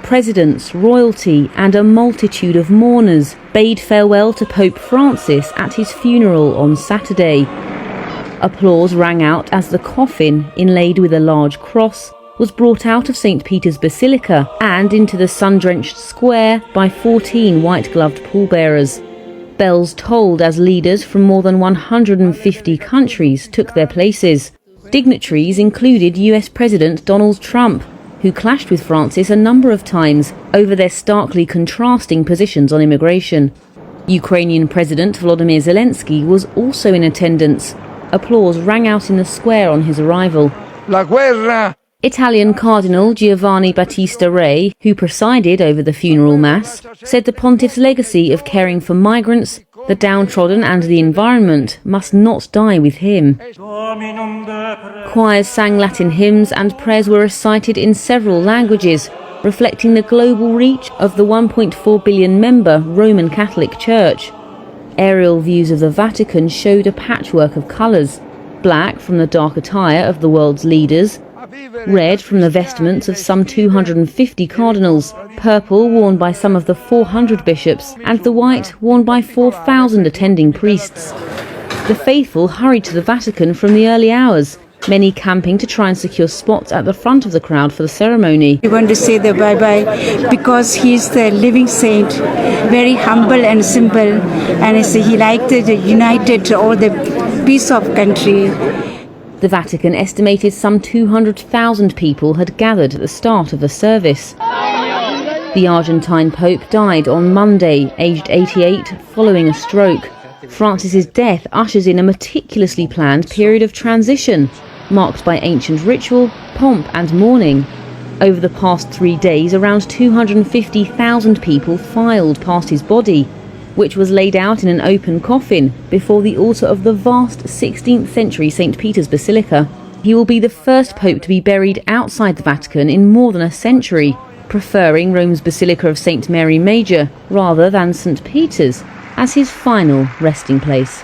presidents, royalty, and a multitude of mourners bade farewell to Pope Francis at his funeral on Saturday. Applause rang out as the coffin, inlaid with a large cross, was brought out of St. Peter's Basilica and into the sun-drenched square by 14 white-gloved pallbearers. Bells tolled as leaders from more than 150 countries took their places. Dignitaries included US President Donald Trump, who clashed with Francis a number of times over their starkly contrasting positions on immigration. Ukrainian President Volodymyr Zelensky was also in attendance. Applause rang out in the square on his arrival. La guerra! Italian Cardinal Giovanni Battista Re, who presided over the funeral mass, said the pontiff's legacy of caring for migrants, the downtrodden and the environment must not die with him. Choirs sang Latin hymns and prayers were recited in several languages, reflecting the global reach of the 1.4 billion member Roman Catholic Church. Aerial views of the Vatican showed a patchwork of colours: black from the dark attire of the world's leaders, red from the vestments of some 250 cardinals, purple worn by some of the 400 bishops, and the white worn by 4,000 attending priests. The faithful hurried to the Vatican from the early hours, many camping to try and secure spots at the front of the crowd for the ceremony. We want to say the bye-bye because he's the living saint, very humble and simple, and he liked the united all the peace of country. The Vatican estimated some 200,000 people had gathered at the start of the service. The Argentine Pope died on Monday, aged 88, following a stroke. Francis's death ushers in a meticulously planned period of transition, marked by ancient ritual, pomp and mourning. Over the past 3 days, around 250,000 people filed past his body, which was laid out in an open coffin before the altar of the vast 16th century St. Peter's Basilica. He will be the first pope to be buried outside the Vatican in more than a century, preferring Rome's Basilica of St. Mary Major rather than St. Peter's as his final resting place.